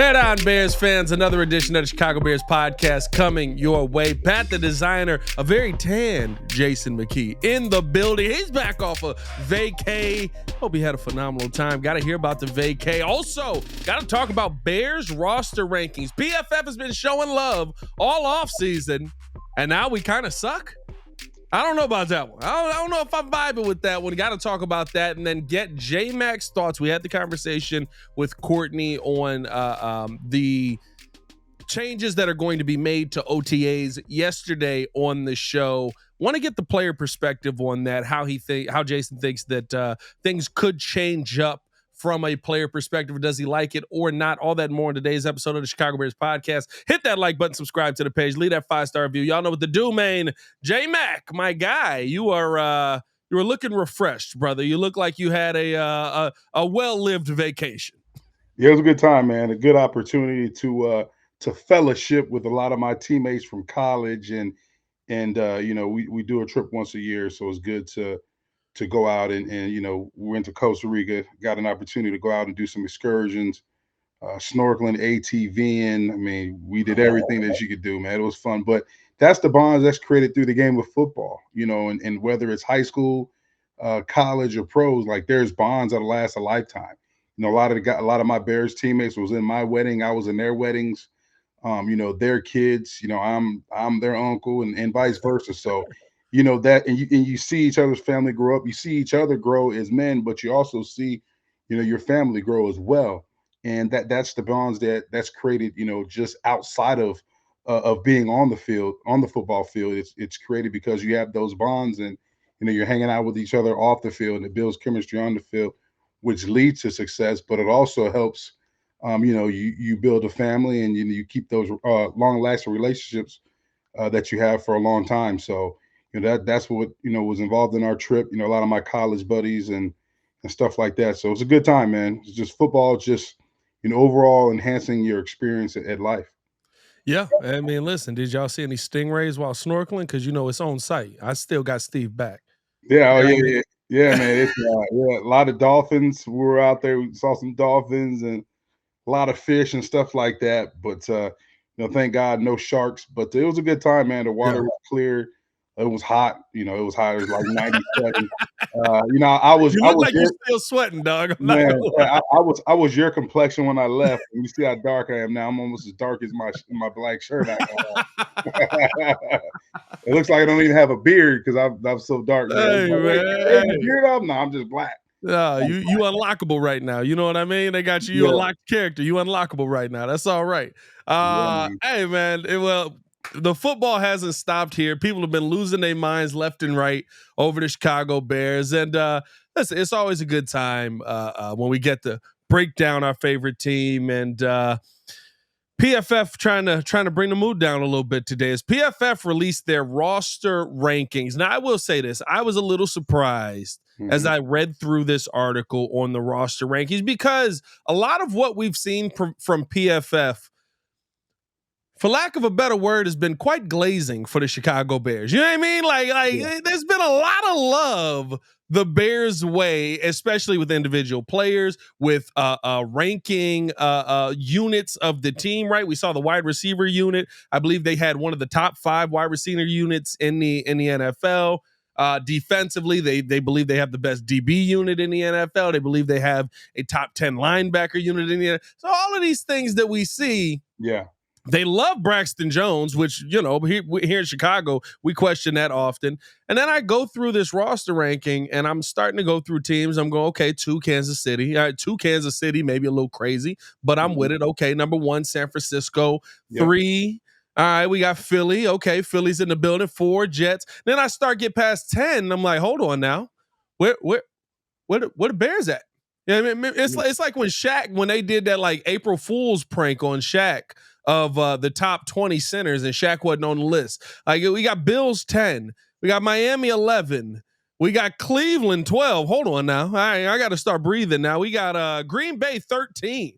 Bear down, Bears fans. Another edition of the Chicago Bears podcast coming your way. Pat, the designer, a very tanned Jason McKie in the building. He's back off of vacay. Hope he had a phenomenal time. Got to hear about the vacay. Also, got to talk about Bears roster rankings. PFF has been showing love all offseason, and now we kind of suck. I don't know about that one. I don't know if I'm vibing with that one. Got to talk about that and then get J-Mac's thoughts. We had the conversation with Courtney on the changes that are going to be made to OTAs yesterday on the show. Want to get the player perspective on that, how Jason thinks that things could change up from a player perspective. Does he like it or not? All that and more in today's episode of the Chicago Bears podcast. Hit that like button, subscribe to the page, leave that 5-star review. Y'all know what to do, man. J-Mac, my guy, you were looking refreshed, brother. You look like you had a well-lived vacation. Yeah, it was a good time, man. A good opportunity to fellowship with a lot of my teammates from college, and we do a trip once a year, so it's good to go out and we went to Costa Rica, got an opportunity to go out and do some excursions, snorkeling, ATVing. I mean, we did everything that you could do, man. It was fun, but that's the bonds that's created through the game of football, and whether it's high school, college, or pros, like there's bonds that'll last a lifetime. A lot of my Bears teammates was in my wedding. I was in their weddings. Their kids, I'm their uncle and vice versa. So, that, and you see each other's family grow up. You see each other grow as men, but you also see, your family grow as well. And that's the bonds that's created, just outside of being on the field, on the football field. It's created because you have those bonds, and you're hanging out with each other off the field, and it builds chemistry on the field, which leads to success. But it also helps, you build a family, and you keep those long-lasting relationships that you have for a long time. So that's what was involved in our trip. A lot of my college buddies and stuff like that. So it's a good time, man. It's just football, just overall enhancing your experience at life. Yeah, I mean, listen, did y'all see any stingrays while snorkeling? Because it's on site. I still got Steve back. Yeah, yeah, man. It's a lot of dolphins. We were out there. We saw some dolphins and a lot of fish and stuff like that. But thank God, no sharks. But it was a good time, man. The water was clear. It was hot. It was hot. It was like 97. I was. You look like you're still sweating, dog. Man, I was your complexion when I left. And you see how dark I am now. I'm almost as dark as my black shirt. It looks like I don't even have a beard because I'm so dark. Hey, man. Hey, beard up? No, I'm just black. You unlockable right now. You know what I mean? They got you unlocked character. You unlockable right now. That's all right. Hey, man. The football hasn't stopped here. People have been losing their minds left and right over the Chicago Bears. And listen, it's always a good time when we get to break down our favorite team. And PFF trying to bring the mood down a little bit today. As PFF released their roster rankings. Now, I will say this. I was a little surprised as I read through this article on the roster rankings, because a lot of what we've seen from PFF, for lack of a better word, has been quite glazing for the Chicago Bears. You know what I mean? Like there's been a lot of love the Bears way, especially with individual players, with ranking units of the team, right? We saw the wide receiver unit. I believe they had one of the top 5 wide receiver units in the NFL. Defensively, they believe they have the best DB unit in the NFL. They believe they have a top 10 linebacker unit in the NFL. So all of these things that we see, they love Braxton Jones, which, here in Chicago, we question that often. And then I go through this roster ranking, and I'm starting to go through teams. I'm going, okay, 2 Kansas City. All right, 2 Kansas City, maybe a little crazy, but I'm with it. Okay, number 1, San Francisco. 3, all right, we got Philly. Okay, Philly's in the building. 4, Jets. Then I start get past 10, and I'm like, hold on now. Where the Bears at? Yeah, it's like when Shaq, when they did that like April Fool's prank on Shaq of the top 20 centers, and Shaq wasn't on the list. Like, we got Bills 10, we got Miami 11, we got Cleveland 12. Hold on now. All right, I got to start breathing now. We got Green Bay 13.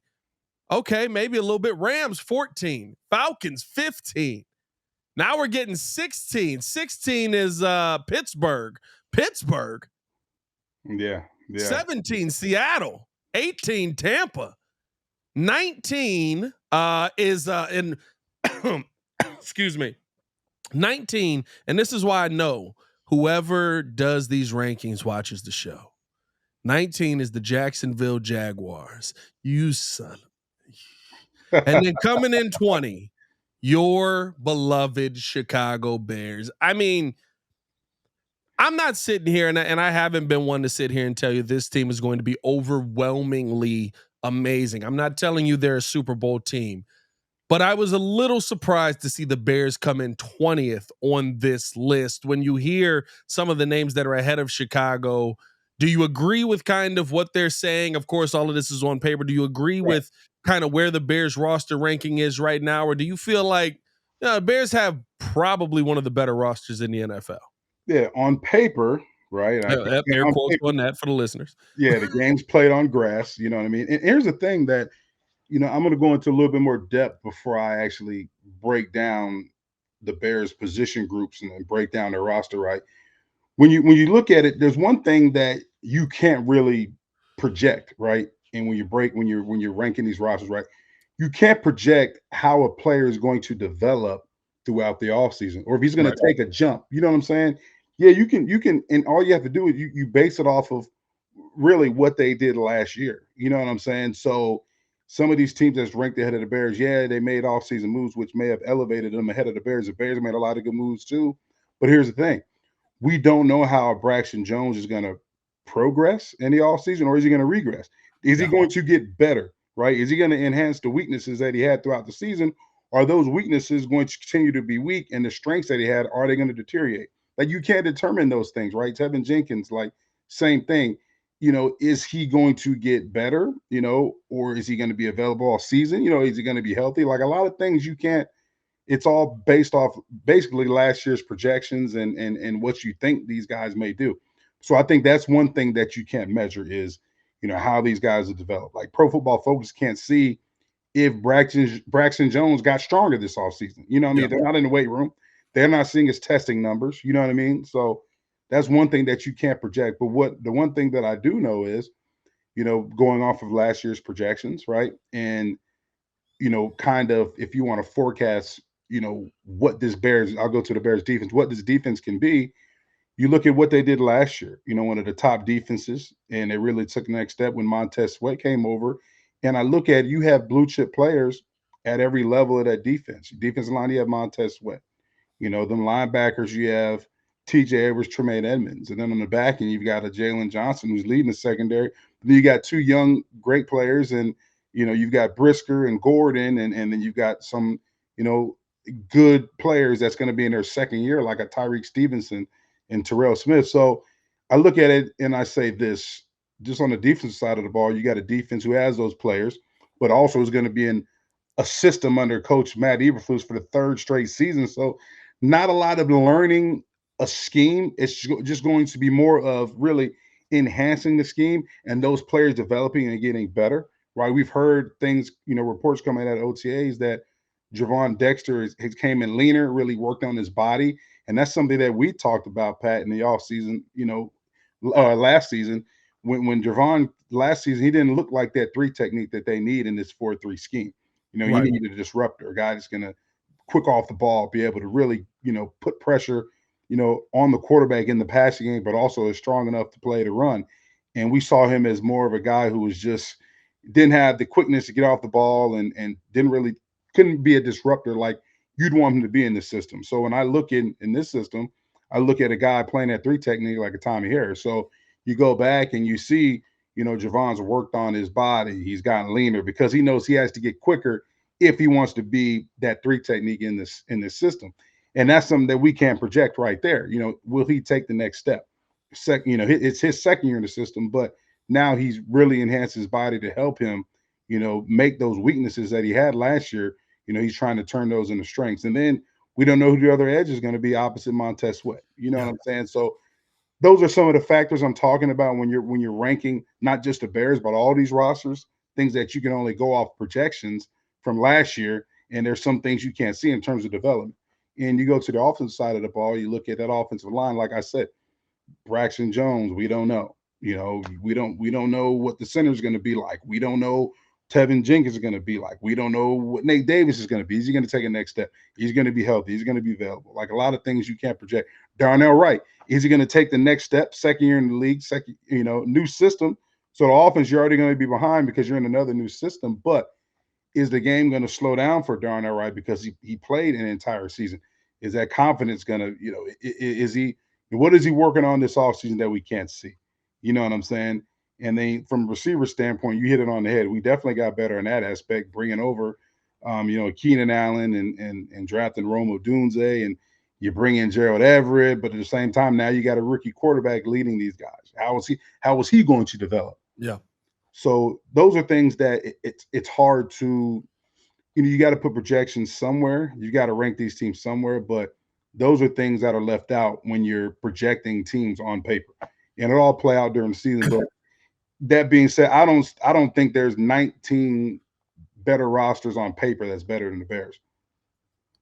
Okay, maybe a little bit. Rams 14, Falcons 15. Now we're getting 16. 16 is Pittsburgh. Yeah. 17 Seattle. 18 Tampa. 19 is in excuse me. 19, and this is why I know whoever does these rankings watches the show. 19 is the Jacksonville Jaguars. You son. And then coming in 20, your beloved Chicago Bears. I mean, I'm not sitting here, and I haven't been one to sit here and tell you this team is going to be overwhelmingly amazing. I'm not telling you they're a Super Bowl team. But I was a little surprised to see the Bears come in 20th on this list. When you hear some of the names that are ahead of Chicago, do you agree with kind of what they're saying? Of course, all of this is on paper. Do you agree with kind of where the Bears roster ranking is right now? Or do you feel like the Bears have probably one of the better rosters in the NFL? Yeah, on paper, right? Air On quotes paper, on that for the listeners. yeah, the game's played on grass. You know what I mean? And here's the thing that I'm going to go into a little bit more depth before I actually break down the Bears position groups and then break down their roster, right? When you look at it, there's one thing that you can't really project, right? And when you're ranking these rosters, right, you can't project how a player is going to develop throughout the offseason or if he's going to take a jump. You know what I'm saying? Yeah, you can, and all you have to do is you base it off of really what they did last year. You know what I'm saying? So some of these teams that's ranked ahead of the Bears, yeah, they made offseason moves, which may have elevated them ahead of the Bears. The Bears made a lot of good moves too. But here's the thing: we don't know how Braxton Jones is going to progress in the offseason, or is he going to regress? Is he going to get better? Right? Is he going to enhance the weaknesses that he had throughout the season? Are those weaknesses going to continue to be weak, and the strengths that he had are they going to deteriorate? Like you can't determine those things, right? Tevin Jenkins, like same thing. Is he going to get better? Or is he going to be available all season? Is he going to be healthy? Like a lot of things you can't. It's all based off basically last year's projections and what you think these guys may do. So I think that's one thing that you can't measure is how these guys are developed. Like Pro Football Focus can't see if Braxton Jones got stronger this offseason. You know what I mean? They're not in the weight room. They're not seeing his testing numbers. You know what I mean? So that's one thing that you can't project. But what the one thing that I do know is, going off of last year's projections, right? And kind of if you want to forecast, what this Bears, I'll go to the Bears defense, what this defense can be. You look at what they did last year, one of the top defenses, and they really took the next step when Montez Sweat came over. And I look at you have blue chip players at every level of that defense. Defensive line, you have Montez Sweat. Them linebackers, you have TJ Edwards, Tremaine Edmonds. And then on the back end, you've got a Jalen Johnson who's leading the secondary. Then you got two young, great players, and you've got Brisker and Gordon, and then you've got some, good players that's going to be in their second year, like a Tyreek Stevenson and Terrell Smith. So I look at it and I say this: just on the defensive side of the ball, you got a defense who has those players, but also is going to be in a system under Coach Matt Eberflus for the third straight season. So not a lot of learning a scheme. It's just going to be more of really enhancing the scheme and those players developing and getting better. Right? We've heard things, reports coming out of OTAs that Javon Dexter has came in leaner, really worked on his body, and that's something that we talked about, Pat, in the offseason. Last season when Javon last season he didn't look like that three technique that they need in this 4-3 scheme. You need a disruptor, a guy that's going to quick off the ball, be able to really, put pressure, on the quarterback in the passing game, but also is strong enough to play the run. And we saw him as more of a guy who was just didn't have the quickness to get off the ball and couldn't be a disruptor like you'd want him to be in this system. So when I look in this system, I look at a guy playing that three technique like a Tommy Harris. So you go back and you see, Javon's worked on his body. He's gotten leaner because he knows he has to get quicker if he wants to be that three technique in this system. And that's something that we can't project right there. Will he take the next step? It's his second year in the system, but now he's really enhanced his body to help him, make those weaknesses that he had last year. He's trying to turn those into strengths. And then we don't know who the other edge is going to be opposite Montez Sweat. You know what I'm saying? So those are some of the factors I'm talking about when you're ranking not just the Bears, but all these rosters, things that you can only go off projections from last year. And there's some things you can't see in terms of development. And you go to the offensive side of the ball, you look at that offensive line, like I said, Braxton Jones, we don't know. We don't know what the center is going to be like. We don't know Tevin Jenkins is going to be like. We don't know what Nate Davis is going to be. Is he going to take a next step? He's going to be healthy. He's going to be available. Like a lot of things you can't project. Darnell Wright, is he going to take the next step? Second year in the league, second, new system. So the offense, you're already going to be behind because you're in another new system. But is the game going to slow down for Darnell Wright because he played an entire season? Is that confidence going to, is he, what is he working on this offseason that we can't see? You know what I'm saying? And then from a receiver standpoint, you hit it on the head. We definitely got better in that aspect, bringing over, Keenan Allen and drafting Rome Odunze, and you bring in Gerald Everett, but at the same time, now you got a rookie quarterback leading these guys. How is he going to develop? Yeah. So those are things that it's hard to, you got to put projections somewhere. You got to rank these teams somewhere, but those are things that are left out when you're projecting teams on paper, and it all play out during the season. But that being said, I don't think there's 19 better rosters on paper that's better than the Bears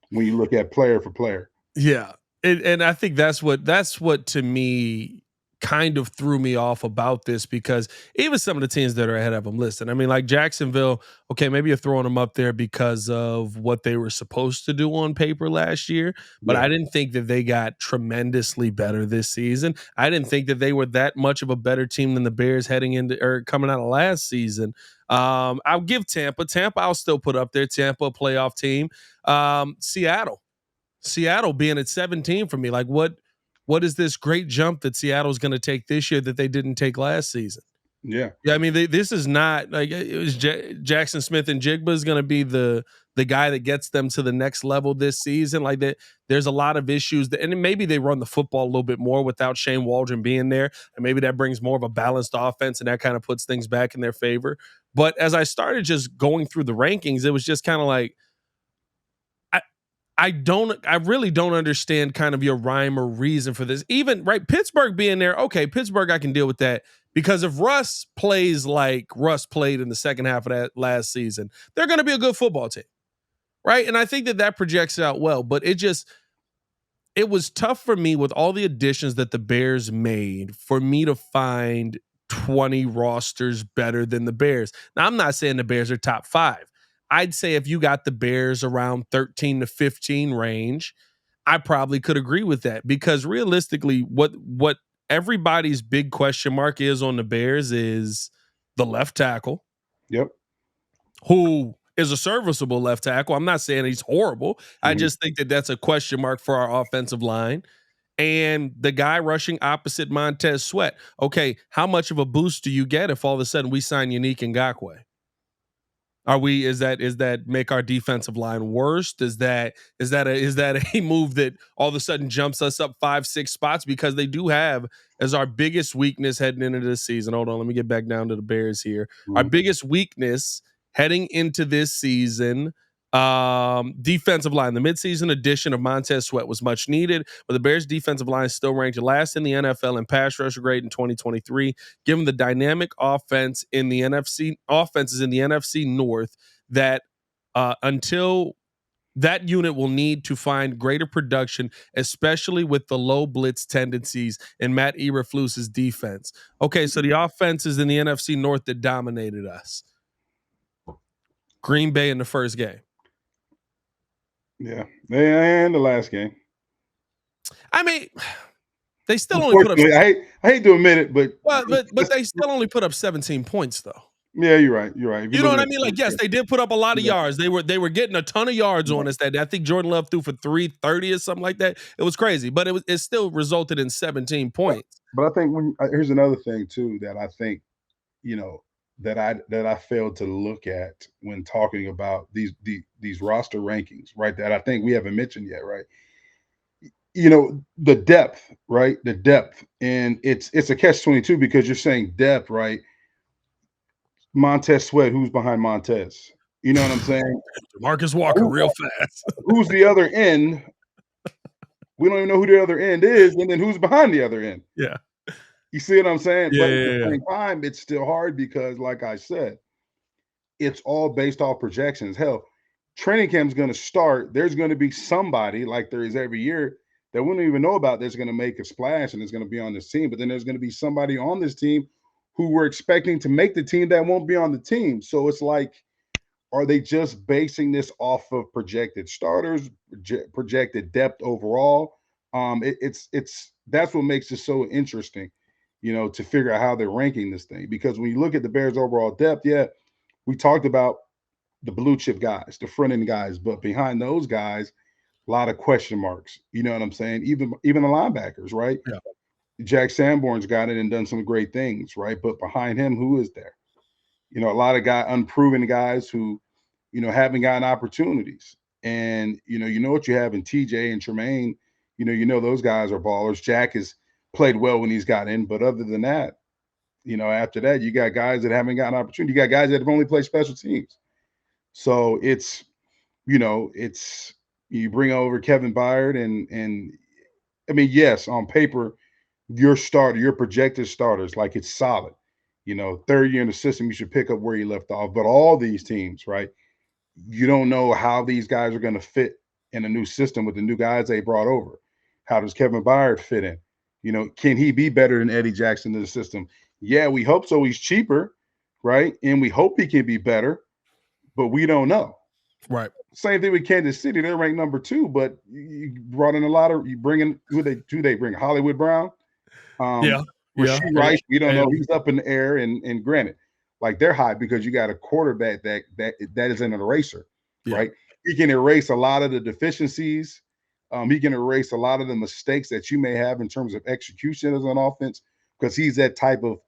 when you look at player for player. Yeah, and I think that's what to me kind of threw me off about this, because even some of the teams that are ahead of them listed, I mean, like Jacksonville, okay, maybe you're throwing them up there because of what they were supposed to do on paper last year, but I didn't think that they got tremendously better this season. I didn't think that they were that much of a better team than the Bears heading into or coming out of last season. I'll give Tampa, I'll still put up there. Tampa, a playoff team. Seattle being at 17 for me. Like, what is this great jump that Seattle's going to take this year that they didn't take last season? Yeah. I mean, this is not like it was Jackson Smith and Jigba is going to be the guy that gets them to the next level this season. Like that, there's a lot of issues and maybe they run the football a little bit more without Shane Waldron being there, and maybe that brings more of a balanced offense, and that kind of puts things back in their favor. But as I started just going through the rankings, it was just kind of like, I really don't understand kind of your rhyme or reason for this. Even right, Pittsburgh being there, okay, Pittsburgh, I can deal with that, because if Russ plays like Russ played in the second half of that last season, they're going to be a good football team, right? And I think that projects out well, but it was tough for me with all the additions that the Bears made for me to find 20 rosters better than the Bears. Now, I'm not saying the Bears are top 5. I'd say if you got the Bears around 13 to 15 range, I probably could agree with that, because realistically, what everybody's big question mark is on the Bears is the left tackle. Yep. Who is a serviceable left tackle. I'm not saying he's horrible. I just think that that's a question mark for our offensive line. And the guy rushing opposite Montez Sweat. Okay, how much of a boost do you get if all of a sudden we sign Yannick Ngakoue? Is that make our defensive line worse? Is that a move that all of a sudden jumps us up 5-6 spots? Because they do have as our biggest weakness heading into this season. Hold on, let me get back down to the Bears here. Our biggest weakness heading into this season, defensive line. The midseason addition of Montez Sweat was much needed, but the Bears defensive line is still ranked last in the NFL in pass rush grade in 2023. Given the dynamic offenses in the NFC North, that until that unit will need to find greater production, especially with the low blitz tendencies in Matt Eberflus's defense. Okay, so the offenses in the NFC North that dominated us. Green Bay in the first game. Yeah, and the last game. I mean, they still only put up. I hate to admit it, but they still only put up 17 points, though. Yeah, you're right. You're right. You know what I mean? Like, yes, they did put up a lot of yards. They were getting a ton of yards on us that day. I think Jordan Love threw for 330 or something like that. It was crazy, but it still resulted in 17 points. But I think here's another thing too that I think, that I failed to look at when talking about these roster rankings, right? That I think we haven't mentioned yet, right? The depth, right? The depth, and it's a catch-22 because you're saying depth, right? Montez Sweat, who's behind Montez? You know what I'm saying? Marcus Walker, real fast. Who's the other end? We don't even know who the other end is, and then who's behind the other end? Yeah. You see what I'm saying? Yeah, but at the same time, it's still hard because, like I said, it's all based off projections. Hell, training camp's going to start. There's going to be somebody, like there is every year, that we don't even know about that's going to make a splash and is going to be on this team. But then there's going to be somebody on this team who we're expecting to make the team that won't be on the team. So it's like, are they just basing this off of projected starters, projected depth overall? It's that's what makes it so interesting, to figure out how they're ranking this thing. Because when you look at the Bears' overall depth, yeah, we talked about the blue chip guys, the front end guys, but behind those guys, a lot of question marks. You know what I'm saying? Even the linebackers, right? Yeah. Jack Sanborn's got it and done some great things, right? But behind him, who is there? A lot of unproven guys who, haven't gotten opportunities. And you know what you have in TJ and Tremaine. Those guys are ballers. Jack has played well when he's got in, but other than that, after that, you got guys that haven't gotten opportunity. You got guys that have only played special teams. So it's you bring over Kevin Byard and I mean, yes, on paper, your projected starters, like it's solid. Third year in the system, you should pick up where you left off. But all these teams, right? You don't know how these guys are going to fit in a new system with the new guys they brought over. How does Kevin Byard fit in? Can he be better than Eddie Jackson in the system? Yeah, we hope so. He's cheaper, right? And we hope he can be better, but we don't know. Right. Same thing with Kansas City. They're ranked number 2, but you brought in you bring in who they bring? Hollywood Brown. Yeah. Rasheed Rice, we don't know. He's up in the air, and granted, like they're high because you got a quarterback that is an eraser, right? He can erase a lot of the deficiencies. He can erase a lot of the mistakes that you may have in terms of execution as an offense because he's that type of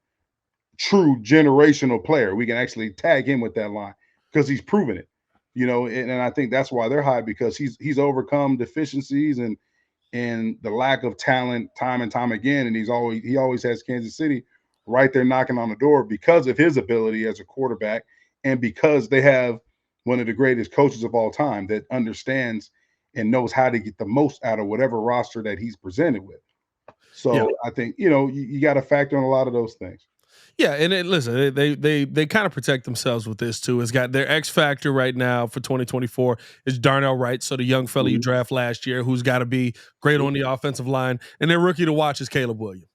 true generational player. We can actually tag him with that line because he's proven it, and I think that's why they're high because he's overcome deficiencies and the lack of talent time and time again. And he always has Kansas City right there knocking on the door because of his ability as a quarterback and because they have one of the greatest coaches of all time that understands and knows how to get the most out of whatever roster that he's presented with. So I think, you got to factor in a lot of those things. Yeah, and listen, they kind of protect themselves with this too. It's got their X factor right now for 2024 is Darnell Wright, so the young fella you draft last year who's got to be great on the offensive line, and their rookie to watch is Caleb Williams.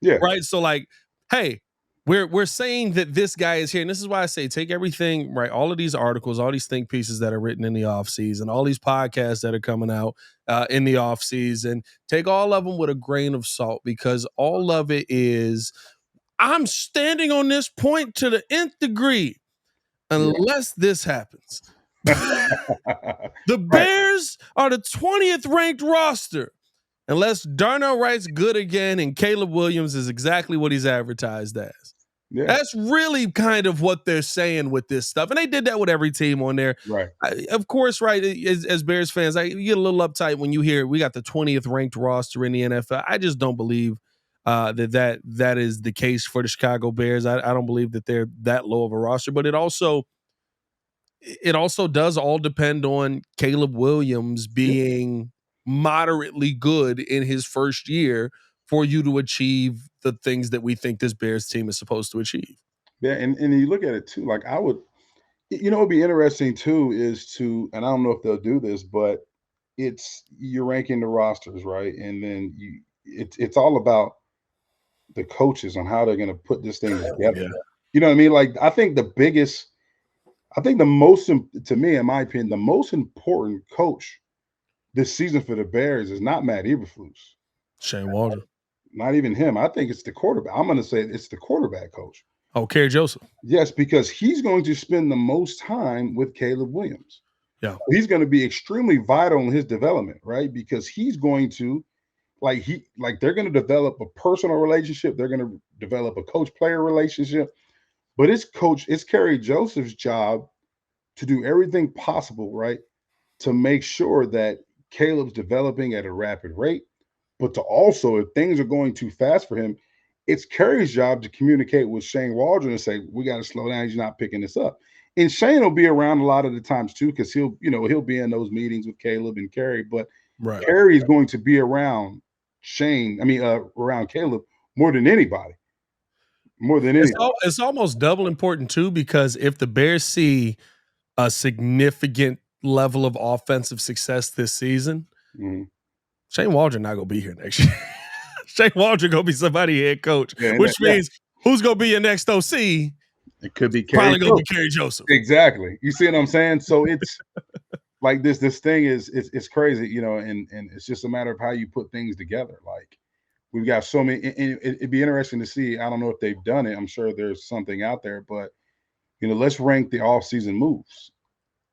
Yeah, right. So like, hey, we're saying that this guy is here, and this is why I say take everything right. All of these articles, all these think pieces that are written in the offseason, all these podcasts that are coming out in the offseason, take all of them with a grain of salt because all of it is. I'm standing on this point to the nth degree unless this happens. The Bears are the 20th ranked roster unless Darnell Wright's good again and Caleb Williams is exactly what he's advertised as. Yeah. That's really kind of what they're saying with this stuff. And they did that with every team on there. Right. Of course, right, as Bears fans, you get a little uptight when you hear we got the 20th ranked roster in the NFL. I just don't believe that is the case for the Chicago Bears. I don't believe that they're that low of a roster, but it also does all depend on Caleb Williams being moderately good in his first year for you to achieve the things that we think this Bears team is supposed to achieve. Yeah, and you look at it too, like I would, it'd be interesting too is and I don't know if they'll do this, but you're ranking the rosters, right? And then it's all about the coaches on how they're going to put this thing together. Yeah. You know what I mean? Like I think the most, to me, in my opinion, the most important coach this season for the Bears is not Matt Eberflus. Shane Waldron. Not even him. I think it's the quarterback. I'm going to say it's the quarterback coach. Oh, Kerry Joseph. Yes, because he's going to spend the most time with Caleb Williams. Yeah. He's going to be extremely vital in his development, right? Because he's going to, they're going to develop a personal relationship. They're going to develop a coach-player relationship. But it's Kerry Joseph's job to do everything possible, right, to make sure that Caleb's developing at a rapid rate, but to also, if things are going too fast for him, it's Kerry's job to communicate with Shane Waldron and say, we got to slow down. He's not picking this up. And Shane will be around a lot of the times too, because he'll be in those meetings with Caleb and Kerry, but Kerry is going to be around around Caleb more than anybody. It's almost double important too, because if the Bears see a significant level of offensive success this season, Shane Waldron not gonna be here next year. Shane Waldron gonna be somebody head coach, which means who's gonna be your next OC? It could be probably gonna be Kerry Joseph. Exactly. You see what I'm saying? So it's like this thing is it's crazy, you know, and it's just a matter of how you put things together. Like we've got so many, and it'd be interesting to see. I don't know if they've done it. I'm sure there's something out there, but you know, let's rank the offseason moves.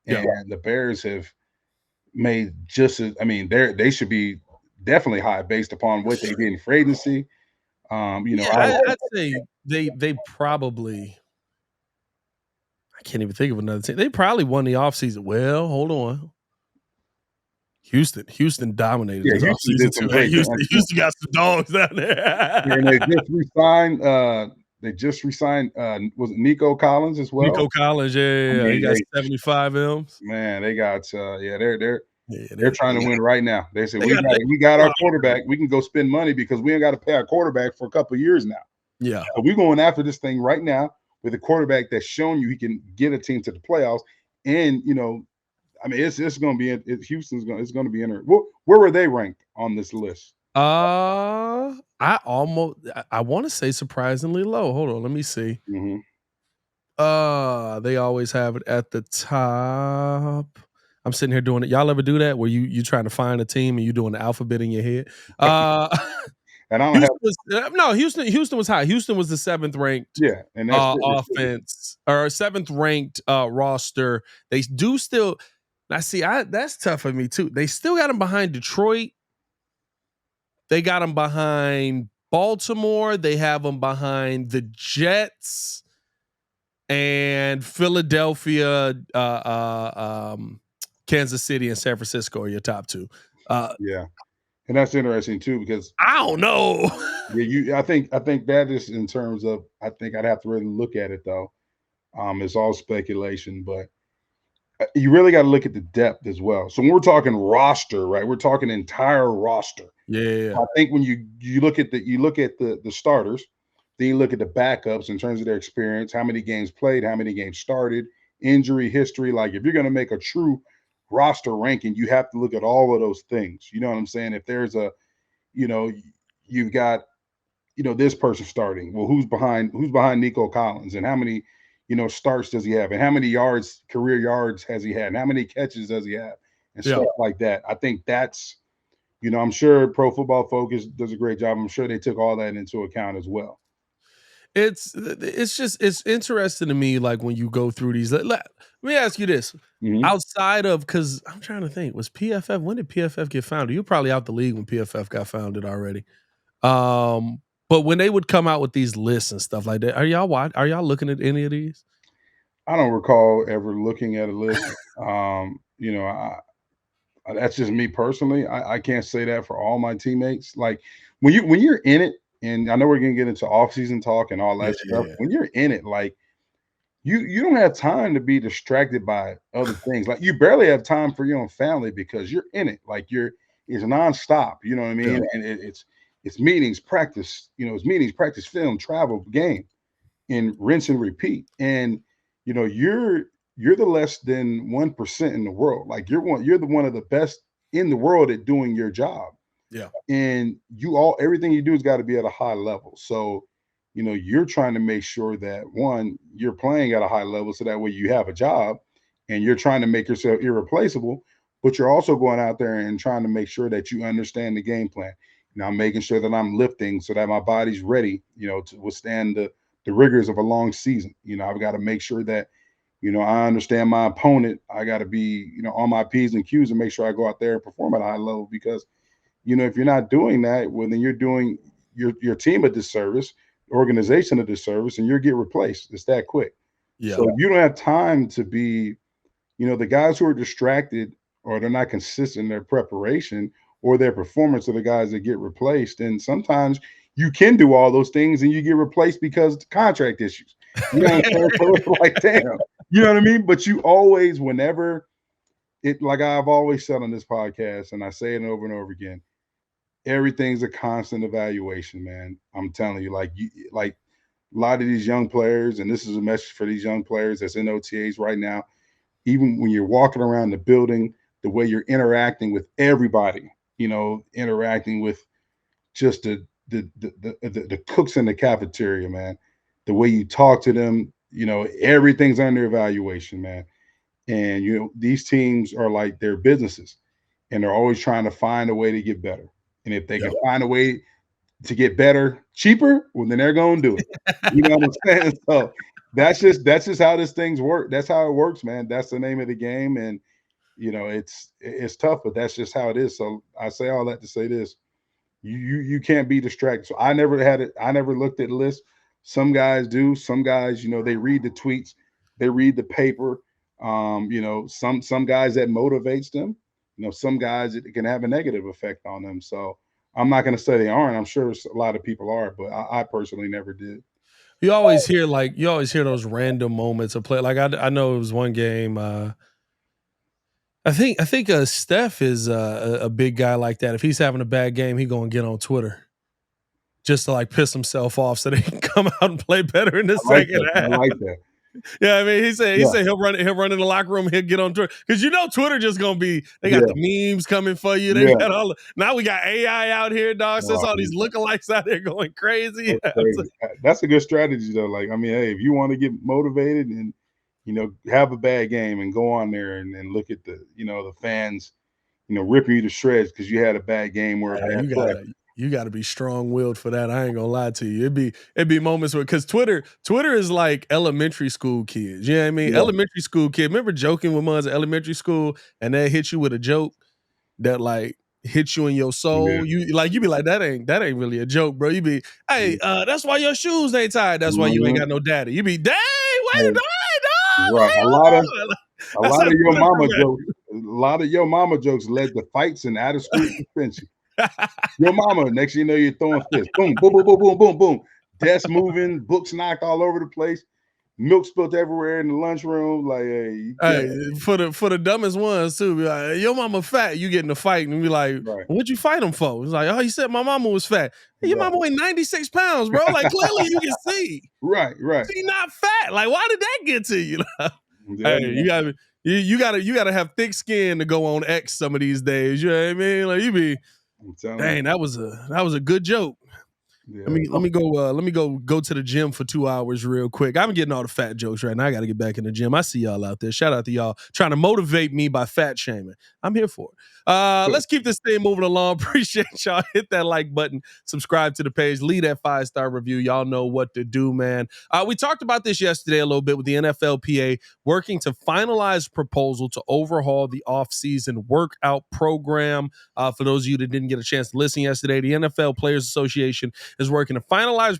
And the Bears have made just as, I mean, they should be definitely high based upon what they did in free agency. You know, I'd say they probably, I can't even think of another team. They probably won the offseason. Well, hold on. Houston dominated this offseason too. Houston got some dogs down there. And they just resigned was it Nico Collins as well? Nico Collins, yeah. He got 75 M's. Man, they got they're trying to win right now. They said we got our quarterback. We can go spend money because we ain't got to pay our quarterback for a couple of years now. Yeah. So we're going after this thing right now with a quarterback that's shown you he can get a team to the playoffs. And you know, I mean, it's going to be Houston's going to be interesting. Where were they ranked on this list? I want to say surprisingly low. Hold on, let me see. Mm-hmm. They always have it at the top. I'm sitting here doing it. Y'all ever do that where you trying to find a team and you doing the alphabet in your head? And I don't Houston was high. Houston was the 7th ranked and offense or 7th ranked roster. They do still. I see. That's tough for me too. They still got them behind Detroit. They got them behind Baltimore. They have them behind the Jets and Philadelphia, Kansas City, and San Francisco are your top 2. And that's interesting too because I don't know. I think that is in terms of. I think I'd have to really look at it though. It's all speculation, but you really got to look at the depth as well. So when we're talking roster, right? We're talking entire roster. Yeah. I think when you look at the starters, then you look at the backups in terms of their experience, how many games played, how many games started, injury history. Like if you're going to make a true roster ranking, you have to look at all of those things. You know what I'm saying? If there's a, you know, you've got, you know, this person starting. Well, who's behind Nico Collins and how many, you know, starts does he have and how many career yards has he had and how many catches does he have and stuff like that. I think that's, you know, I'm sure Pro Football Focus does a great job. I'm sure they took all that into account as well. It's interesting to me, like when you go through these. Let me ask you this: outside of, because I'm trying to think, was PFF? When did PFF get founded? You're probably out the league when PFF got founded already. But when they would come out with these lists and stuff like that, are y'all looking at any of these? I don't recall ever looking at a list. You know, that's just me personally. I can't say that for all my teammates. Like when you're in it, and I know we're gonna get into off-season talk and all that stuff. When you're in it, like you don't have time to be distracted by other things. Like you barely have time for your own family because you're in it. Like it's nonstop. You know what I mean? Yeah. And it's meetings, practice. You know, it's meetings, practice, film, travel, game, and rinse and repeat. And you know, you're the less than 1% in the world. Like you're the one of the best in the world at doing your job. Yeah. And everything you do has got to be at a high level. So, you know, you're trying to make sure that one, you're playing at a high level so that way you have a job and you're trying to make yourself irreplaceable, but you're also going out there and trying to make sure that you understand the game plan. You know, I'm making sure that I'm lifting so that my body's ready, you know, to withstand the rigors of a long season. You know, I've got to make sure that, you know, I understand my opponent. I got to be, you know, on my P's and Q's and make sure I go out there and perform at a high level because, you know, if you're not doing that, well, then you're doing your team a disservice, organization a disservice, and you'll get replaced. It's that quick. Yeah. So you don't have time to be, you know, the guys who are distracted or they're not consistent in their preparation or their performance are the guys that get replaced. And sometimes you can do all those things and you get replaced because of contract issues. You know what I'm saying? So it's like, damn, you know what I mean? But you always, whenever it, like I've always said on this podcast, and I say it over and over again, everything's a constant evaluation, man. I'm telling you, like a lot of these young players, and this is a message for these young players that's in OTAs right now. Even when you're walking around the building, the way you're interacting with everybody, you know, interacting with just the cooks in the cafeteria, man. the way you talk to them, everything's under evaluation, man. And these teams are like they're businesses, and they're always trying to find a way to get better. And if they can find a way to get better cheaper, well, then they're gonna do it. You know what I'm saying? So that's just how this thing's work. That's how it works, man. That's the name of the game, and it's tough, but that's just how it is. So I say all that to say this: you can't be distracted. So I never had it. I never looked at the list. Some guys do. Some guys, they read the tweets, they read the paper. Some guys that motivates them. Some guys it can have a negative effect on them. So I'm not going to say they aren't. I'm sure a lot of people are, but I personally never did. You always hear those random moments of play. Like I know it was one game. I think Steph is a big guy like that. If he's having a bad game, he gonna get on Twitter just to like piss himself off so they can come out and play better in the second half. I like that. Yeah, I mean, he said he'll run in the locker room, he'll get on Twitter because Twitter just gonna be. They got the memes coming for you. They got now we got AI out here, dog. So it's all these lookalikes out there going crazy. That's a good strategy though. Like, I mean, hey, if you want to get motivated and have a bad game and go on there and look at the fans, ripping you to shreds because you had a bad game or a bad play. You gotta be strong-willed for that. I ain't gonna lie to you. It'd be moments where because Twitter is like elementary school kids. You know what I mean? Yeah. Elementary school kid. Remember joking with us in elementary school and they hit you with a joke that like hits you in your soul. Yeah. You be like, that ain't really a joke, bro. You be, hey, that's why your shoes ain't tied. That's why you ain't got no daddy. You be, dang, wait a minute, dog. Right. A lot of your mama jokes. A lot of your mama jokes led to fights and out of school suspension. Your mama, next thing you know, you're throwing fists. Boom, boom, boom, boom, boom, boom, boom. Desk moving, books knocked all over the place, milk spilled everywhere in the lunchroom. Like, hey, for the dumbest ones too, be like, your mama fat, you get in a fight and be like, what'd you fight him for? It's like, oh, you said my mama was fat. Hey, your mama weighed 96 pounds, bro. Like, clearly you can see. Right. She's not fat. Like, why did that get to you? Hey, you gotta have thick skin to go on X some of these days. You know what I mean? Like you be, dang, that was a good joke. Yeah. Let me go to the gym for 2 hours real quick. I'm getting all the fat jokes right now. I got to get back in the gym. I see y'all out there. Shout out to y'all trying to motivate me by fat shaming. I'm here for it. Let's keep this thing moving along. Appreciate y'all. Hit that like button. Subscribe to the page. Leave that 5-star review. Y'all know what to do, man. We talked about this yesterday a little bit with the NFLPA working to finalize proposal to overhaul the offseason workout program. For those of you that didn't get a chance to listen yesterday, the NFL Players Association is working to finalize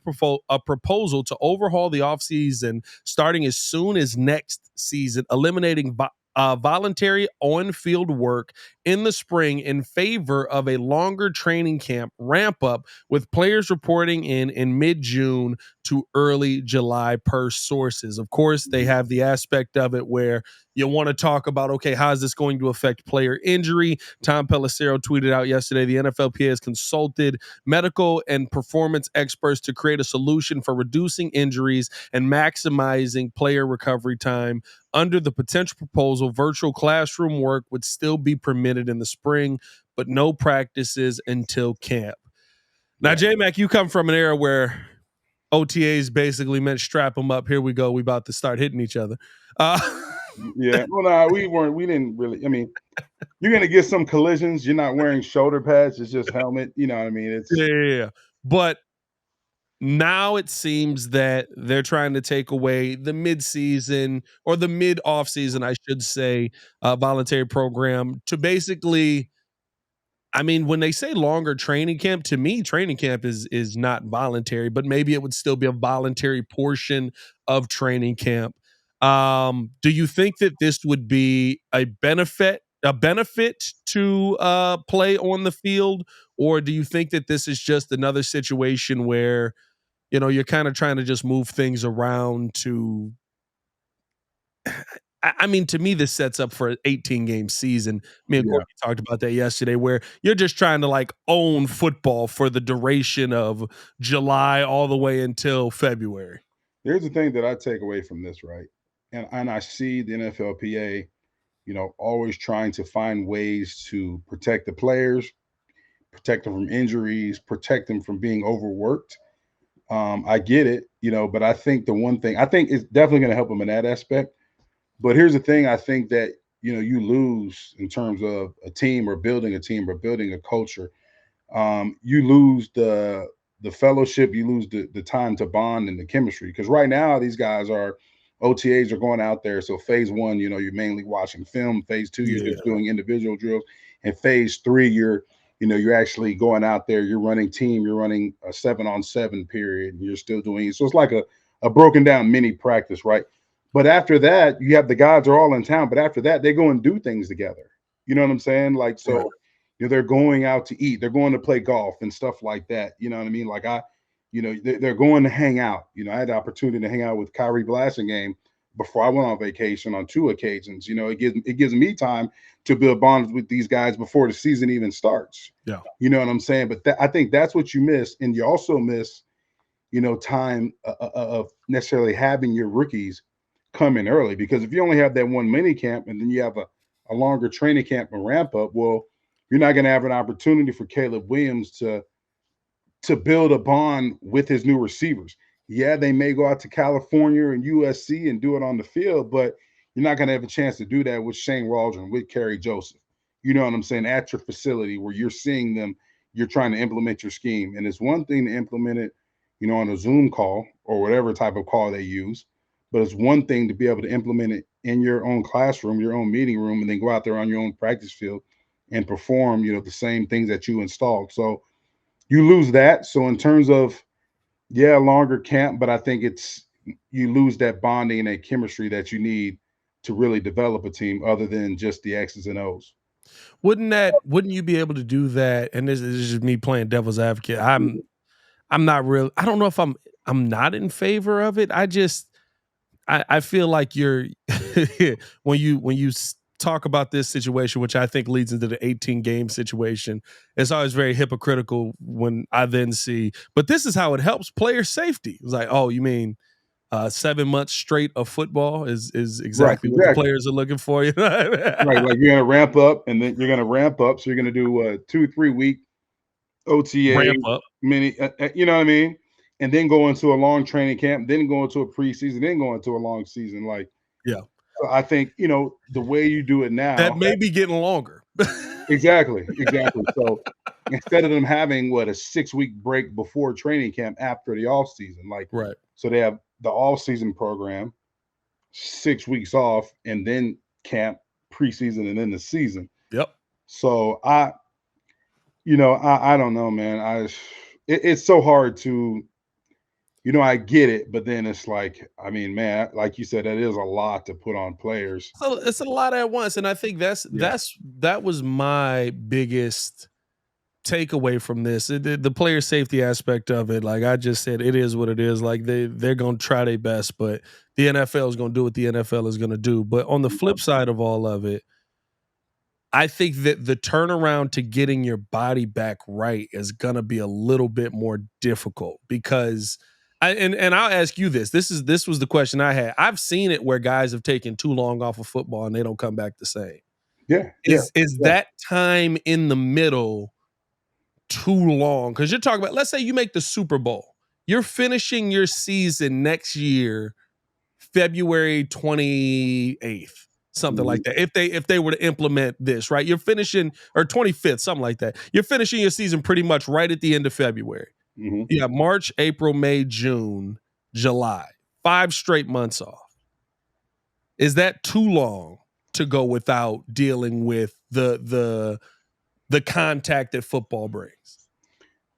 a proposal to overhaul the offseason starting as soon as next season, eliminating voluntary on-field work in the spring in favor of a longer training camp ramp up with players reporting in mid-June to early July per sources. Of course, they have the aspect of it where you want to talk about, okay, how is this going to affect player injury? Tom Pelissero tweeted out yesterday, the NFLPA has consulted medical and performance experts to create a solution for reducing injuries and maximizing player recovery time. Under the potential proposal, virtual classroom work would still be permitted in the spring, but no practices until camp. Now, J-Mac, you come from an era where OTAs basically meant strap them up. Here we go. We about to start hitting each other. Yeah. Well, no, we didn't really. I mean, you're going to get some collisions. You're not wearing shoulder pads. It's just helmet. You know what I mean? It's yeah. But now it seems that they're trying to take away the mid-season or the mid-off-season, I should say, voluntary program to basically, I mean, when they say longer training camp, to me, training camp is not voluntary, but maybe it would still be a voluntary portion of training camp. Do you think that this would be a benefit to play on the field, or do you think that this is just another situation where you're kind of trying to just move things around to, I mean, to me, this sets up for an 18-game season. Me and Courtney talked about that yesterday, where you're just trying to like own football for the duration of July all the way until February. Here's the thing that I take away from this, right? And I see the NFLPA, always trying to find ways to protect the players, protect them from injuries, protect them from being overworked. I get it, but I think the one thing I think it's definitely going to help them in that aspect. But here's the thing: I think that you lose in terms of a team or building a team or building a culture. You lose the fellowship, you lose the time to bond and the chemistry. Because right now these guys are OTAs are going out there. So phase one, you're mainly watching film. Phase two, you're Yeah. just doing individual drills. And phase three, you're actually going out there, you're running team, you're running a 7-on-7 period, and you're still doing it. So it's like a broken down mini practice, right? But after that, you have the guys are all in town. But after that, they go and do things together. You know what I'm saying? Like, so Right. they're going out to eat, they're going to play golf and stuff like that. You know what I mean? Like they're going to hang out. I had the opportunity to hang out with Kyrie Blasingame before I went on vacation on 2 occasions. It gives me time to build bonds with these guys before the season even starts. Yeah. You know what I'm saying? But I think that's what you miss, and you also miss, time of necessarily having your rookies come in early, because if you only have that one mini camp and then you have a longer training camp and ramp up, well, you're not going to have an opportunity for Caleb Williams to build a bond with his new receivers. Yeah, they may go out to California and USC and do it on the field, but you're not going to have a chance to do that with Shane Waldron, with Kerry Joseph. You know what I'm saying? At your facility where you're seeing them, you're trying to implement your scheme. And it's one thing to implement it, on a Zoom call or whatever type of call they use, but it's one thing to be able to implement it in your own classroom, your own meeting room, and then go out there on your own practice field and perform, the same things that you installed. So you lose that. So in terms of, yeah, longer camp, but I think you lose that bonding and that chemistry that you need to really develop a team other than just the X's and O's. Wouldn't you be able to do that? And this is just me playing devil's advocate. I'm not real. I don't know if I'm not in favor of it. I feel like you're when you talk about this situation, which I think leads into the 18 game situation, it's always very hypocritical when I then see, but this is how it helps player safety. It's like, oh, you mean 7 months straight of football is Right, exactly what the exactly. players are looking for. You Right, know? like you're gonna ramp up, and then you're gonna ramp up. So you're gonna do a 2-3 week OTA Ramp up. mini. You know what I mean? And then go into a long training camp, then go into a preseason, then go into a long season. Like, Yeah. so I think the way you do it That now. may be getting longer. Exactly, exactly. So instead of them having a 6-week break before training camp after the off season, like, Right. so they have the off season program, 6 weeks off, and then camp, preseason, and then the season. Yep. So I don't know, man. It's so hard to, I get it, but then it's like, I mean, man, like you said, that is a lot to put on players. So it's a lot at once, and I think Yeah. that was my biggest takeaway from this. The player safety aspect of it, like I just said, it is what it is. Like they're gonna try their best, but the NFL is gonna do what the NFL is gonna do. But on the flip side of all of it, I think that the turnaround to getting your body back right is gonna be a little bit more difficult because and I'll ask you this. This was the question I had. I've seen it where guys have taken too long off of football and they don't come back the same. Yeah. Yeah. Is Yeah. that time in the middle too long? Because you're talking about, let's say you make the Super Bowl. You're finishing your season next year, February 28th, something like Mhm. that. If they were to implement this, right? You're finishing, or 25th, something like that. You're finishing your season pretty much right at the end of February. Mhm. You have March, April, May, June, July. 5 straight months off. Is that too long to go without dealing with the contact that football brings?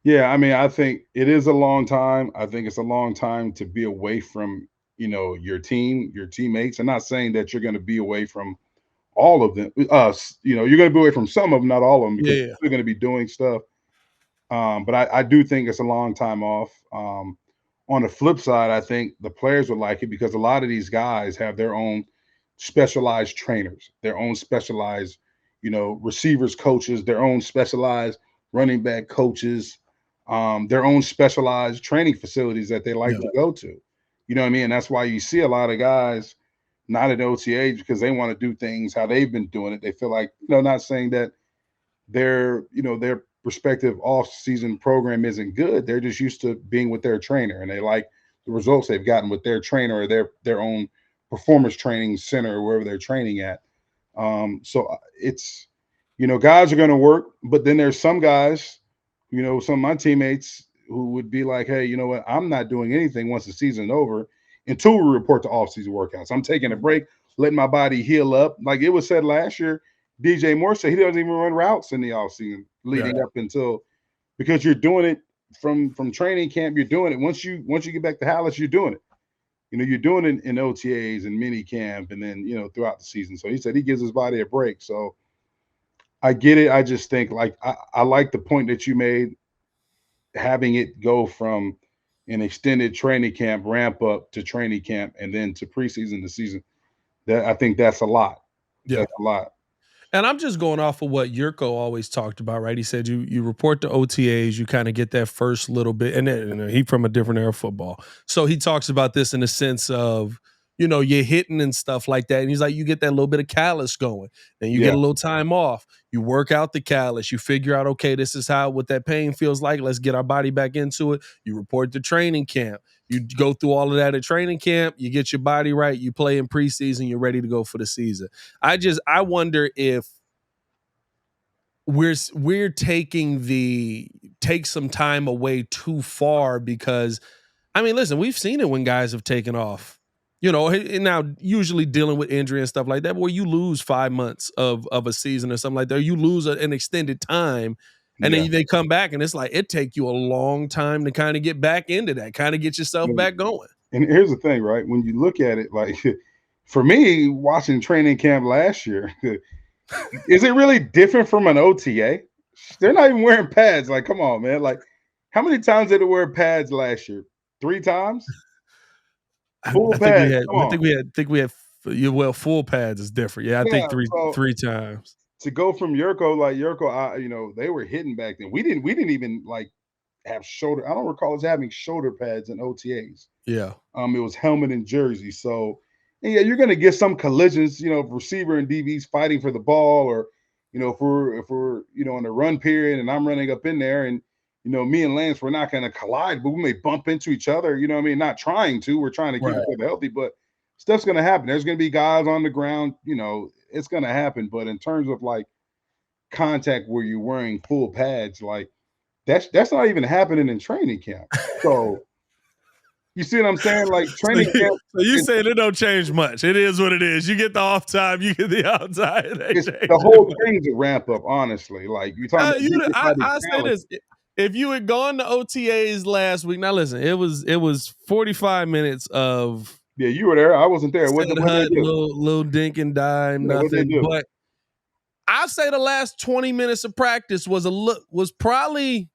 Yeah, I mean, I think it is a long time. I think it's a long time to be away from, your team, your teammates. I'm not saying that you're going to be away from all of them. Us, you're going to be away from some of them, not all of them, because Yeah. you're going to be doing stuff. But I do think it's a long time off. On the flip side, I think the players would like it because a lot of these guys have their own specialized trainers, their own specialized, receivers coaches, their own specialized running back coaches, their own specialized training facilities that they like Yeah. to go to. You know what I mean? And that's why you see a lot of guys not at OTAs because they want to do things how they've been doing it. They feel like, not saying that they're respective off-season program isn't good. They're just used to being with their trainer, and they like the results they've gotten with their trainer or their own performance training center or wherever they're training at. So it's, guys are going to work, but then there's some guys, some of my teammates who would be like, hey, you know what? I'm not doing anything once the season's over until we report to off-season workouts. I'm taking a break, letting my body heal up. Like it was said last year, DJ Moore said he doesn't even run routes in the offseason leading up until, because you're doing it from training camp. You're doing it once you get back to Hallis, you're doing it. You're doing it in OTAs and mini camp, and then throughout the season. So he said he gives his body a break. So I get it. I just think I like the point that you made, having it go from an extended training camp ramp up to training camp and then to preseason to season. That I think that's a lot. Yeah. That's a lot. And I'm just going off of what Yurko always talked about, right? He said you report to OTAs, you kind of get that first little bit, and then he from a different era of football. So he talks about this in the sense of, you're hitting and stuff like that. And he's like, you get that little bit of callus going, and you get a little time off. You work out the callus. You figure out, okay, this is what that pain feels like. Let's get our body back into it. You report to training camp. You go through all of that at training camp. You get your body right. You play in preseason. You're ready to go for the season. I wonder if we're take some time away too far, because listen, we've seen it when guys have taken off, and now usually dealing with injury and stuff like that, where you lose 5 months of a season or something like that. You lose an extended time, and then they come back, and it's like it take you a long time to kind of get back into that, kind of get yourself back going. And here's the thing, right? When you look at it, like for me, watching training camp last year, is it really different from an OTA? They're not even wearing pads. Like, come on, man. Like, how many times did they wear pads last year? 3 times? Full pads. I think we had full pads is different. Yeah, I think three times. To go from Yurko, they were hitting back then. We didn't even have shoulder. I don't recall us having shoulder pads in OTAs. Yeah. It was helmet and jersey. So you're gonna get some collisions, receiver and DBs fighting for the ball, or if we're in the run period and I'm running up in there, and me and Lance, we're not gonna collide, but we may bump into each other. Not trying to. We're trying to keep each other healthy, but stuff's gonna happen. There's gonna be guys on the ground. It's gonna happen. But in terms of contact where you're wearing full pads, that's not even happening in training camp. So you see what I'm saying? Training camp. So you saying it don't change much. It is what it is. You get the off time, you get the out time. The whole thing's a ramp up, honestly. You're talking I say this. If you had gone to OTAs last week, now listen, it was 45 minutes of you were there. I wasn't there. What little dink and dime, nothing. But I'd say the last 20 minutes of practice was probably,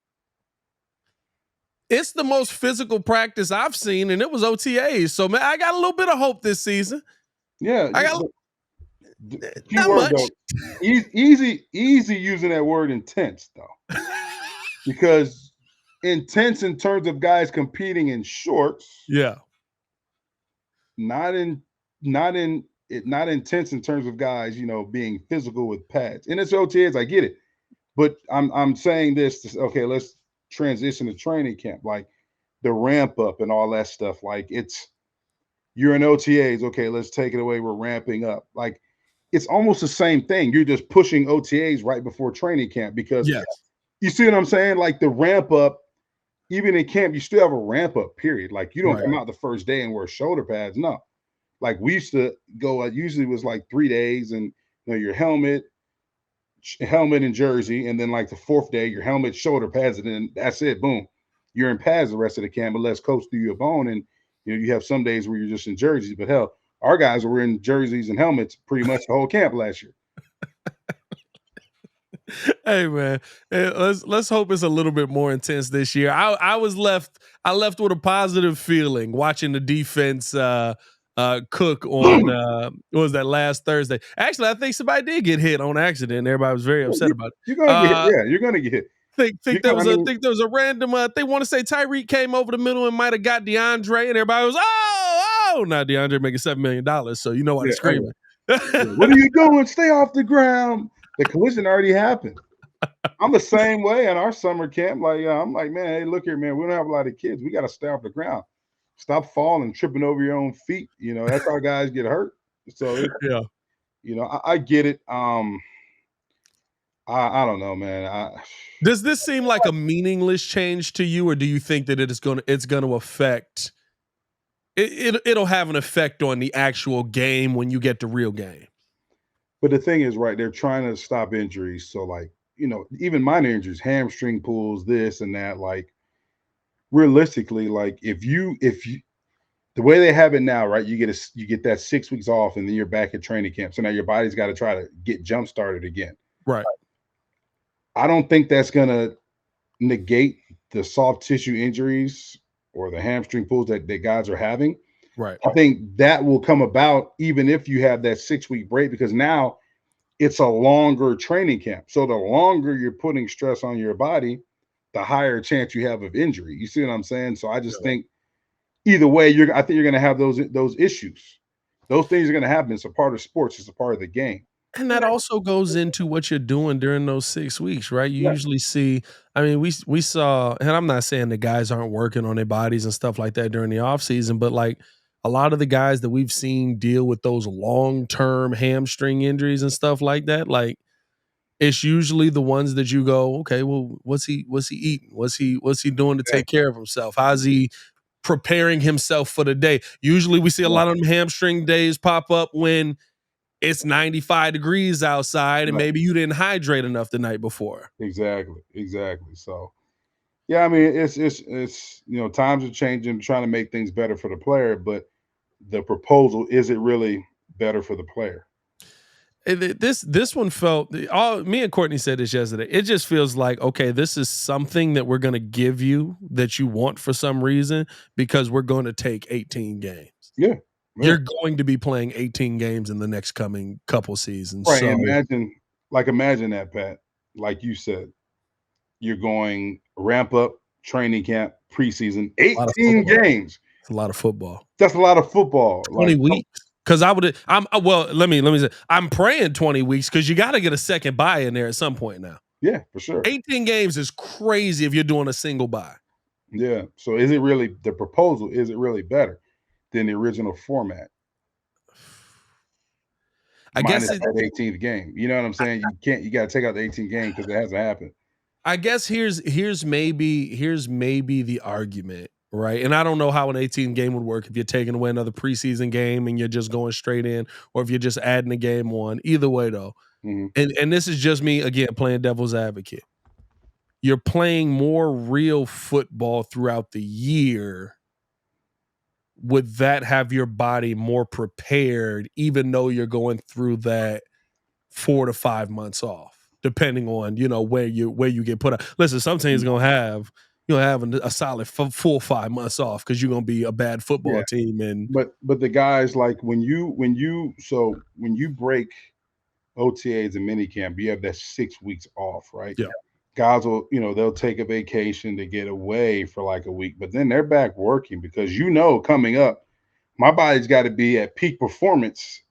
it's the most physical practice I've seen, and it was OTAs. So man, I got a little bit of hope this season. Yeah, I got not much. Though. Easy using that word intense though, because intense in terms of guys competing in shorts. Yeah. Not intense in terms of guys, being physical with pads. And it's OTAs, I get it. But I'm saying this okay, let's transition to training camp, the ramp up and all that stuff. You're in OTAs, okay, let's take it away. We're ramping up. It's almost the same thing. You're just pushing OTAs right before training camp, because you see what I'm saying? The ramp up, even in camp, you still have a ramp up period. You don't come out the first day and wear shoulder pads. No. We used to go, usually it was 3 days, and your helmet and jersey, and then the 4th day, your helmet, shoulder pads, and then that's it. Boom. You're in pads the rest of the camp, unless coach threw you a bone, and you have some days where you're just in jerseys. But hell, our guys were in jerseys and helmets pretty much the whole camp last year. Hey man, let's hope it's a little bit more intense this year. I left with a positive feeling watching the defense cook on what was that, last Thursday. Actually, I think somebody did get hit on accident. Everybody was very upset about it. You're gonna get hit. Yeah, you're gonna get hit. Think there was a random. They want to say Tyreek came over the middle and might have got DeAndre, and everybody was now DeAndre making $7 million, so you know why they're screaming. What are you doing? Stay off the ground. The collision already happened. I'm the same way in our summer camp. Like, I'm like, man, hey, look here, man. We don't have a lot of kids. We got to stay off the ground. Stop falling, tripping over your own feet. That's how guys get hurt. So, Yeah. I get it. I don't know, man. Does this seem like a meaningless change to you, or do you think that it's gonna affect it'll have an effect on the actual game when you get to real game? But the thing is, right, they're trying to stop injuries. So, like, even minor injuries, hamstring pulls, this and that. Like, realistically, like if you the way they have it now, right, you get that 6 weeks off, and then you're back at training camp. So now your body's got to try to get jump started again. Right. I don't think that's gonna negate the soft tissue injuries or the hamstring pulls that guys are having. Right. I think that will come about even if you have that 6 week break, because now it's a longer training camp. So the longer you're putting stress on your body, the higher chance you have of injury. You see what I'm saying? So I just think either way, I think you're going to have those issues. Those things are going to happen. It's a part of sports. It's a part of the game. And that also goes into what you're doing during those 6 weeks, right? You usually see, I mean, we saw, and I'm not saying the guys aren't working on their bodies and stuff like that during the off season, but like a lot of the guys that we've seen deal with those long-term hamstring injuries and stuff like that, like it's usually the ones that you go, okay, well, what's he eating? What's he doing to take care of himself? How's he preparing himself for the day? Usually we see a lot of them hamstring days pop up when it's 95 degrees outside and maybe you didn't hydrate enough the night before. Exactly. So, yeah, I mean, it's times are changing, trying to make things better for the player, but the proposal, is it really better for the player? This one felt, me and Courtney said this yesterday. It just feels like, okay, this is something that we're going to give you that you want for some reason because we're going to take 18 games. Yeah. You're going to be playing 18 games in the next coming couple seasons. Right. So Imagine that, Pat. Like you said, you're going ramp up training camp, preseason, 18 games. It's a lot of football. That's a lot of football. 20 weeks. Because let me say, I'm praying 20 weeks because you got to get a second bye in there at some point now. Yeah, for sure. 18 games is crazy if you're doing a single bye. Yeah. So is it really the proposal? Is it really better than the original format? I guess it's that 18th game. You know what I'm saying? You got to take out the 18th game because it hasn't happened. I guess here's maybe the argument, right? And I don't know how an 18 game would work if you're taking away another preseason game and you're just going straight in, or if you're just adding a game one. Either way, though, and this is just me again playing devil's advocate. You're playing more real football throughout the year. Would that have your body more prepared, even though you're going through that 4 to 5 months off? Depending on where you get put out. Listen, some teams gonna have a solid full 5 months off because you're gonna be a bad football team. And but the guys, like when you break OTAs and minicamp, you have that 6 weeks off, right? Yeah. Guys will they'll take a vacation to get away for like a week, but then they're back working because coming up, my body's got to be at peak performance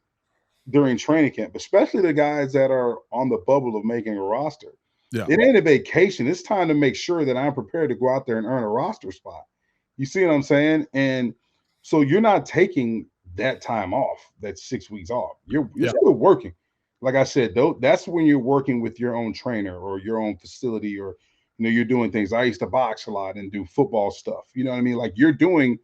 during training camp, especially the guys that are on the bubble of making a roster. Yeah. It ain't a vacation. It's time to make sure that I'm prepared to go out there and earn a roster spot. You see what I'm saying? And so you're not taking that time off, that 6 weeks off. You're still working. Like I said, though, that's when you're working with your own trainer or your own facility, or you're doing things. I used to box a lot and do football stuff. You know what I mean? Like you're doing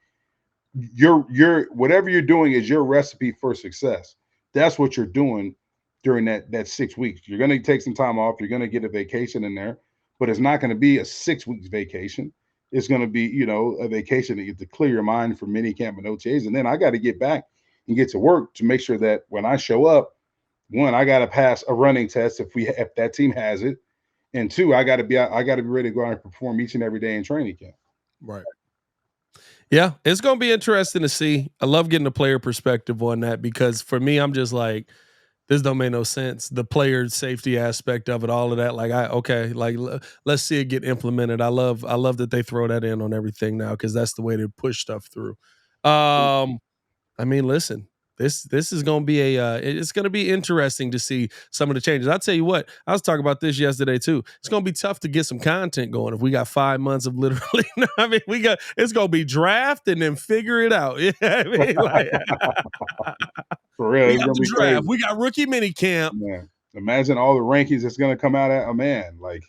your whatever you're doing is your recipe for success. That's what you're doing during that 6 weeks. You're going to take some time off. You're going to get a vacation in there, but it's not going to be a 6 weeks vacation. It's going to be, a vacation to get to clear your mind for mini camp and OTAs. And then I got to get back and get to work to make sure that when I show up, one, I got to pass a running test if that team has it, and two, I got to be ready to go out and perform each and every day in training camp. Right. Yeah, it's going to be interesting to see. I love getting a player perspective on that because for me, I'm just like, this don't make no sense. The player safety aspect of it, all of that. Like, let's see it get implemented. I love that they throw that in on everything now because that's the way to push stuff through. I mean, listen, This is going to be it's going to be interesting to see some of the changes. I'll tell you what, I was talking about this yesterday too. It's going to be tough to get some content going if we got 5 months of literally. I mean, it's going to be draft and then figure it out. Yeah, I mean, for real, we it's got gonna the be draft, crazy. we got rookie mini camp. Man, imagine all the rankings that's gonna come out at like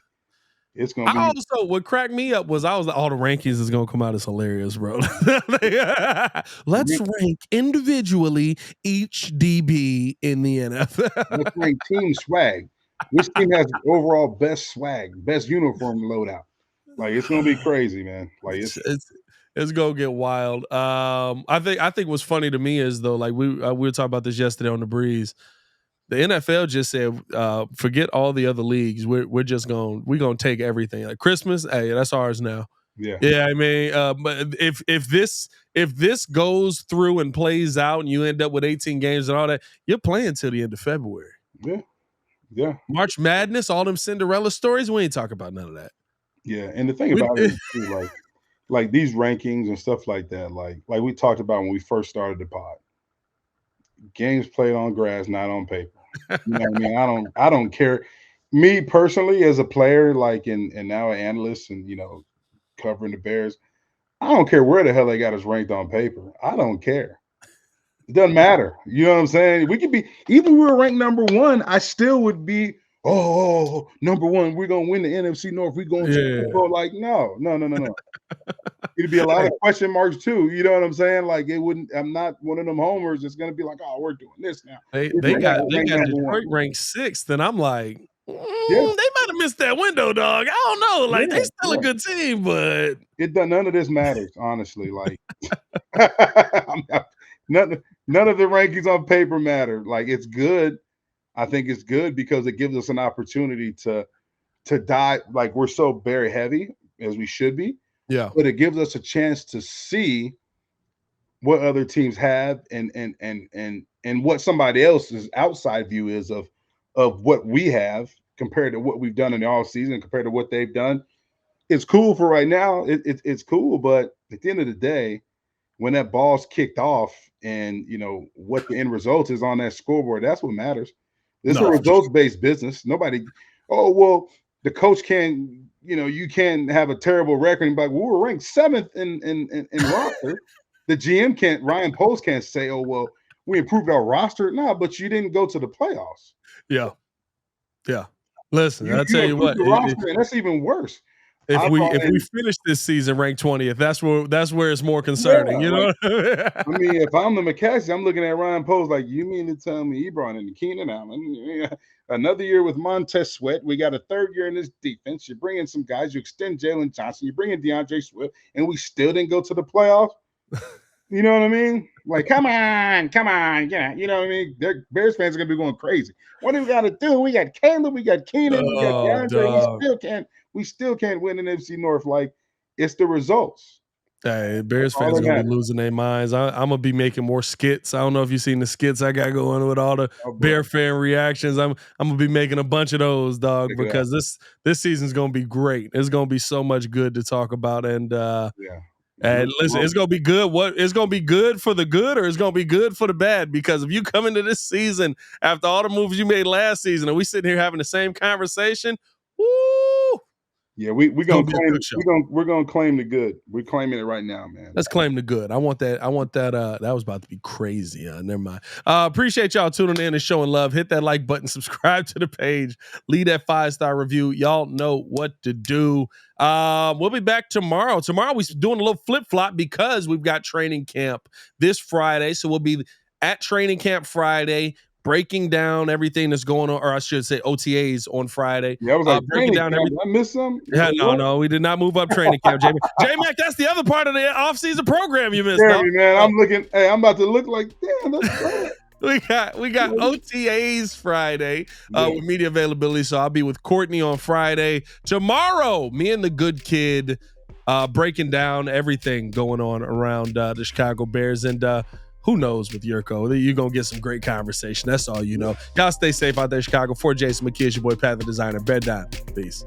it's gonna be. Also, what cracked me up was all the rankings is gonna come out as hilarious, bro. Let's rank individually each DB in the NFL. Let's rank team swag. Which team has the overall best swag, best uniform loadout? Like it's gonna be crazy, man. Like it's gonna get wild. I think what's funny to me is though, like we were talking about this yesterday on the breeze. The NFL just said, forget all the other leagues. We're just gonna take everything. Like Christmas, hey, that's ours now. Yeah. I mean, but if this goes through and plays out, and you end up with 18 games and all that, you're playing till the end of February. Yeah. March Madness, all them Cinderella stories. We ain't talking about none of that. Yeah, and the thing about it is too, like these rankings and stuff like that, like we talked about when we first started the pod. Games played on grass, not on paper. You know what I mean? I don't care. Me personally, as a player, like and now an analyst, and covering the Bears, I don't care where the hell they got us ranked on paper. I don't care. It doesn't matter. You know what I'm saying? We could be even if we were ranked number 1, I still would be number 1. We're gonna win the NFC North. We're going to Super Bowl. Like no. It'd be a lot of question marks too. You know what I'm saying? Like it wouldn't. I'm not one of them homers that's gonna be like, oh, we're doing this now. They got Detroit ranked 6th, and I'm like, they might have missed that window, dog. I don't know. Like they still a good team, but none of this matters, honestly. Like none of the rankings on paper matter. Like it's good. I think it's good because it gives us an opportunity to dive. Like we're so Bear heavy as we should be. Yeah. But it gives us a chance to see what other teams have and what somebody else's outside view is of what we have compared to what we've done in the off season, compared to what they've done. It's cool for right now. It's cool, but at the end of the day, when that ball's kicked off and what the end result is on that scoreboard, that's what matters. This is a results-based business. Nobody, the coach can't, you can't have a terrible record and be like, well, we're ranked 7th in roster. The GM can't, Ryan Post can't say, we improved our roster. No, but you didn't go to the playoffs. Yeah. Listen, I'll tell you what. That's even worse. If we finish this season ranked 20th, that's where it's more concerning. I mean, if I'm the McKie, I'm looking at Ryan Post like, you mean to tell me he brought in Keenan Allen, another year with Montez Sweat. We got a 3rd year in this defense. You bring in some guys. You extend Jalen Johnson. You bring in DeAndre Swift, and we still didn't go to the playoffs. You know what I mean? Like, come on. Yeah, you know what I mean? Bears fans are gonna be going crazy. What do we got to do? We got Caleb. We got Keenan. We got DeAndre. We still can't win an NFC North. Like, it's the results. Hey, Bears fans are gonna be losing their minds. I'm gonna be making more skits. I don't know if you've seen the skits I got going with all the Bear fan reactions. I'm gonna be making a bunch of those, dog, because this season's gonna be great. There's gonna be so much good to talk about, and and listen, it's gonna be good. It's gonna be good for the good, or it's gonna be good for the bad. Because if you come into this season after all the moves you made last season, and we sitting here having the same conversation, woo! Yeah, we're gonna claim the good. We're claiming it right now, man. Let's claim the good. I want that. That was about to be crazy. Never mind. Appreciate y'all tuning in and showing love. Hit that like button. Subscribe to the page. Leave that 5-star review. Y'all know what to do. We'll be back tomorrow. Tomorrow we're doing a little flip flop because we've got training camp this Friday. So we'll be at training camp Friday, breaking down everything that's going on, or I should say OTAs on Friday. Yeah, I was like, breaking down everything. I missed some? Yeah, no, we did not move up training camp, Jamie. J-Mac, that's the other part of the offseason program you missed. Man, I'm looking. Hey, I'm about to look like, damn, that's great. We got OTAs Friday with media availability. So I'll be with Courtney on Friday. Tomorrow, me and the good kid breaking down everything going on around the Chicago Bears. And who knows with Yurko? You're going to get some great conversation. That's all you know. Y'all stay safe out there, Chicago. For Jason McKie, your boy, Pat the Designer. Bed down. Peace.